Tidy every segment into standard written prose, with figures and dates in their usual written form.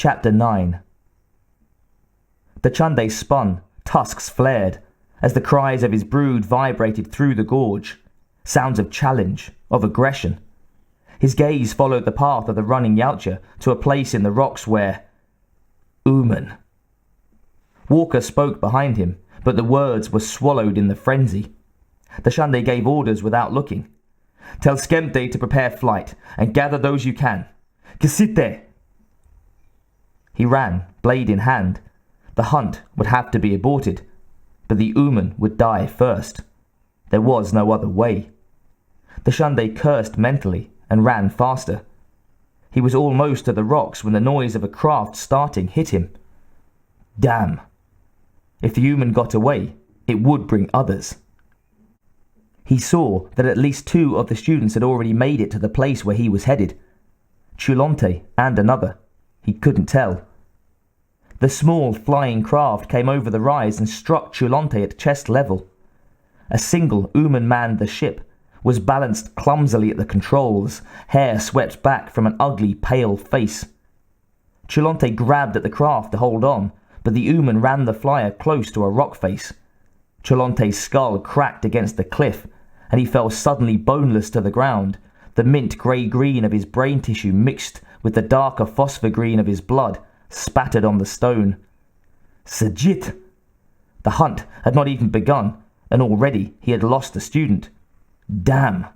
Chapter 9. The Chunde spun, tusks flared, as the cries of his brood vibrated through the gorge, sounds of challenge, of aggression. His gaze followed the path of the running Yautja to a place in the rocks where... Ooman. Walker spoke behind him, but the words were swallowed in the frenzy. The Chunde gave orders without looking. Tell Skemte to prepare flight, and gather those you can. Gesite! He ran, blade in hand. The hunt would have to be aborted, but the Ooman would die first. There was no other way. The Chunde cursed mentally and ran faster. He was almost to the rocks when the noise of a craft starting hit him. Damn! If the Ooman got away, it would bring others. He saw that at least 2 of the students had already made it to the place where he was headed. Chulonte and another. He couldn't tell. The small flying craft came over the rise and struck Chulonte at chest level. A single Ooman manned the ship, was balanced clumsily at the controls, hair swept back from an ugly, pale face. Chulonte grabbed at the craft to hold on, but the Ooman ran the flyer close to a rock face. Chulonte's skull cracked against the cliff, and he fell suddenly boneless to the ground, the mint grey-green of his brain tissue mixed with the darker phosphor green of his blood, spattered on the stone. Sajit! The hunt had not even begun, and already he had lost a student. Damn!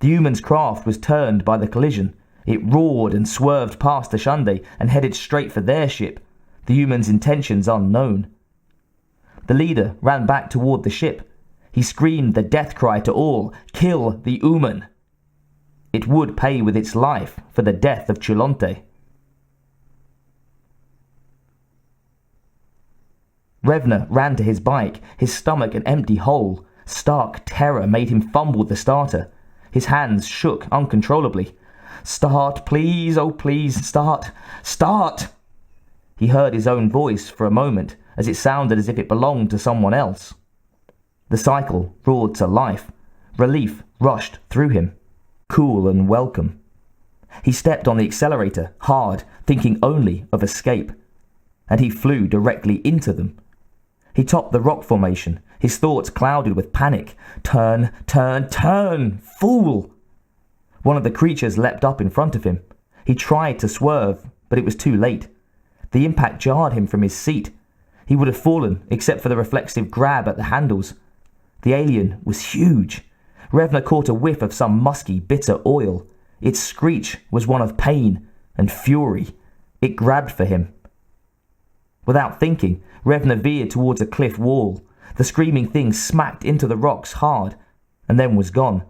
The Ooman's craft was turned by the collision. It roared and swerved past the Chunde and headed straight for their ship, the Ooman's intentions unknown. The leader ran back toward the ship. He screamed the death cry to all, kill the Ooman. It would pay with its life for the death of Chulonte. Revner ran to his bike, his stomach an empty hole. Stark terror made him fumble the starter. His hands shook uncontrollably. Start, please, oh please, start, start! He heard his own voice for a moment, as it sounded as if it belonged to someone else. The cycle roared to life. Relief rushed through him, cool and welcome. He stepped on the accelerator, hard, thinking only of escape, and he flew directly into them. He topped the rock formation, his thoughts clouded with panic. Turn, turn, turn! Fool! One of the creatures leapt up in front of him. He tried to swerve, but it was too late. The impact jarred him from his seat. He would have fallen, except for the reflexive grab at the handles. The alien was huge. Revner caught a whiff of some musky, bitter oil. Its screech was one of pain and fury. It grabbed for him. Without thinking, Revner veered towards a cliff wall. The screaming thing smacked into the rocks hard, and then was gone.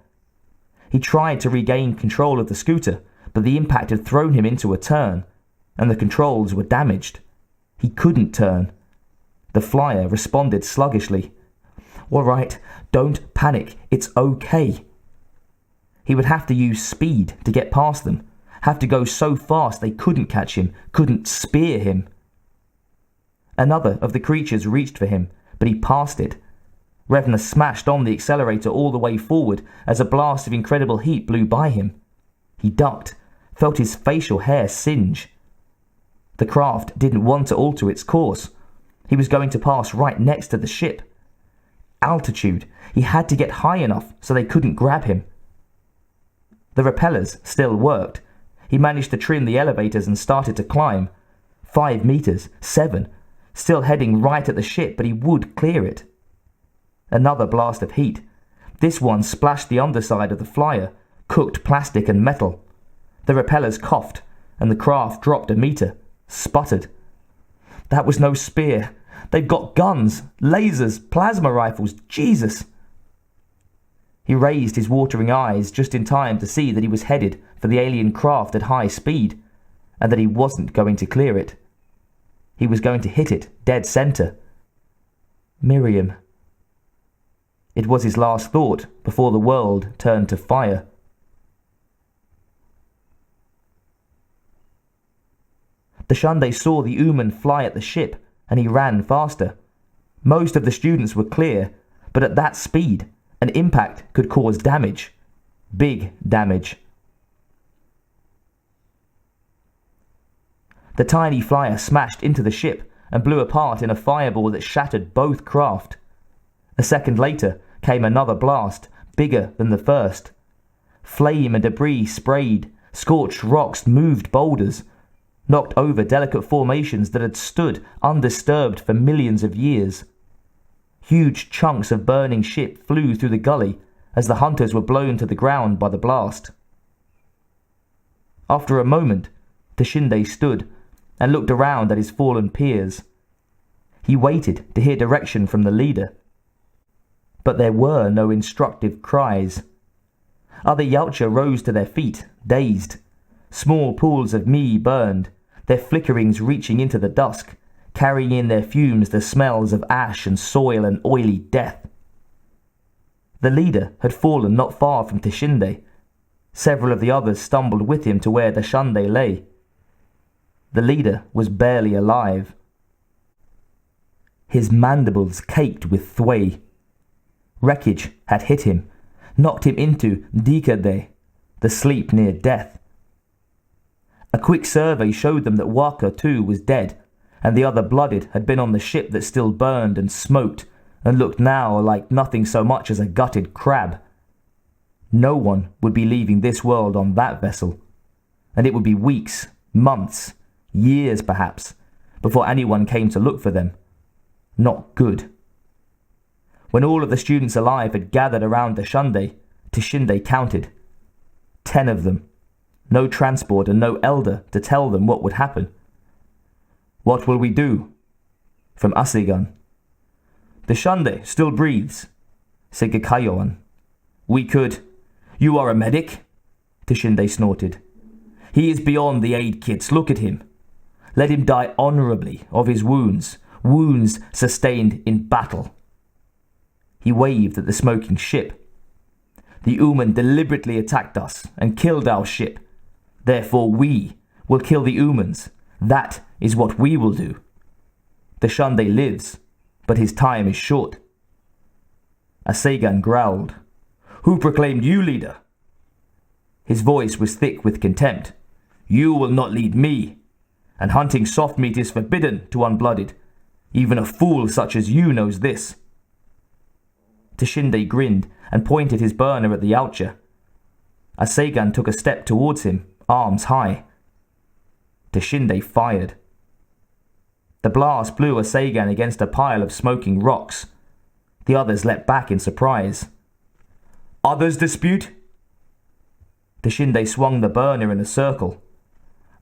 He tried to regain control of the scooter, but the impact had thrown him into a turn, and the controls were damaged. He couldn't turn. The flyer responded sluggishly. All right, don't panic, it's okay. He would have to use speed to get past them, have to go so fast they couldn't catch him, couldn't spear him. Another of the creatures reached for him, but he passed it. Revner smashed on the accelerator all the way forward as a blast of incredible heat blew by him. He ducked, felt his facial hair singe. The craft didn't want to alter its course. He was going to pass right next to the ship. Altitude. He had to get high enough so they couldn't grab him. The repellers still worked. He managed to trim the elevators and started to climb. 5 meters, 7, still heading right at the ship, but he would clear it. Another blast of heat. This one splashed the underside of the flyer, cooked plastic and metal. The repellers coughed, and the craft dropped a meter, sputtered. That was no spear. They've got guns, lasers, plasma rifles, Jesus! He raised his watering eyes just in time to see that he was headed for the alien craft at high speed, and that he wasn't going to clear it. He was going to hit it dead center. Miriam. It was his last thought before the world turned to fire. The Chunde saw the Ooman fly at the ship, and he ran faster. Most of the students were clear, but at that speed, an impact could cause damage. Big damage. The tiny flyer smashed into the ship and blew apart in a fireball that shattered both craft. A second later came another blast, bigger than the first. Flame and debris sprayed, scorched rocks, moved boulders, knocked over delicate formations that had stood undisturbed for millions of years. Huge chunks of burning ship flew through the gully as the hunters were blown to the ground by the blast. After a moment, Tashinde stood and looked around at his fallen peers. He waited to hear direction from the leader. But there were no instructive cries. Other Yautja rose to their feet, dazed. Small pools of mi burned, their flickerings reaching into the dusk, carrying in their fumes the smells of ash and soil and oily death. The leader had fallen not far from Tashinde. Several of the others stumbled with him to where Dashande lay. The leader was barely alive. His mandibles caked with thwei. Wreckage had hit him, knocked him into Dikade, the sleep near death. A quick survey showed them that Waka too was dead, and the other blooded had been on the ship that still burned and smoked, and looked now like nothing so much as a gutted crab. No one would be leaving this world on that vessel, and it would be weeks, months, years perhaps, before anyone came to look for them. Not good. When all of the students alive had gathered around Dashande, Tashinde counted. 10 of them. No transport and no elder to tell them what would happen. "What will we do?" From Asegan. "Dashande still breathes," said Gakayoan. "We could—" "You are a medic?" Tashinde snorted. "He is beyond the aid kits. Look at him. Let him die honorably of his wounds sustained in battle." He waved at the smoking ship. "The Uman deliberately attacked us and killed our ship. Therefore we will kill the Umans. That is what we will do. Dashande lives, but his time is short." Asegan growled. "Who proclaimed you leader?" His voice was thick with contempt. "You will not lead me, and hunting soft meat is forbidden to unblooded. Even a fool such as you knows this." Tashinde grinned and pointed his burner at the Yautja. Asegan took a step towards him, arms high. Tashinde fired. The blast blew Asegan against a pile of smoking rocks. The others leapt back in surprise. "Others dispute?" Tashinde swung the burner in a circle.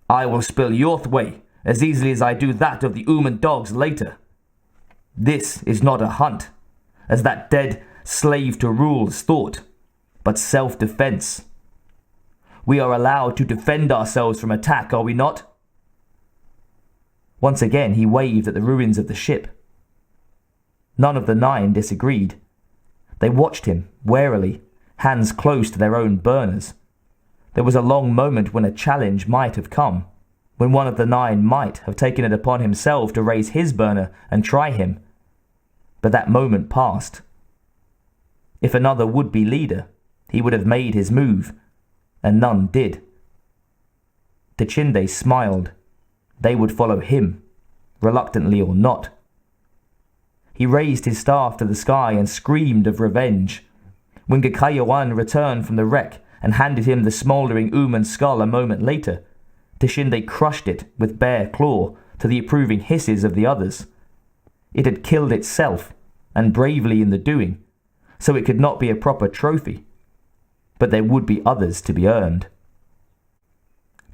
"I will spill your thwei as easily as I do that of the Uman dogs later. This is not a hunt, as that dead slave to rules thought, but self-defense. We are allowed to defend ourselves from attack, are we not?" Once again he waved at the ruins of the ship. None of the 9 disagreed. They watched him, warily, hands close to their own burners. There was a long moment when a challenge might have come, when one of the 9 might have taken it upon himself to raise his burner and try him. But that moment passed. If another would-be leader, he would have made his move, and none did. Tashinde smiled. They would follow him, reluctantly or not. He raised his staff to the sky and screamed of revenge. When Gakayoan returned from the wreck and handed him the smouldering Uman skull a moment later, Tashinde crushed it with bare claw to the approving hisses of the others. It had killed itself, and bravely in the doing, so it could not be a proper trophy. But there would be others to be earned.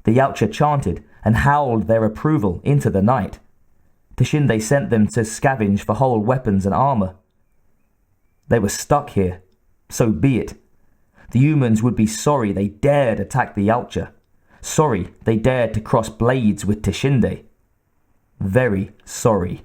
The Yautja chanted and howled their approval into the night. Tashinde sent them to scavenge for whole weapons and armor. They were stuck here. So be it. The humans would be sorry they dared attack the Yautja. Sorry they dared to cross blades with Tashinde. Very sorry.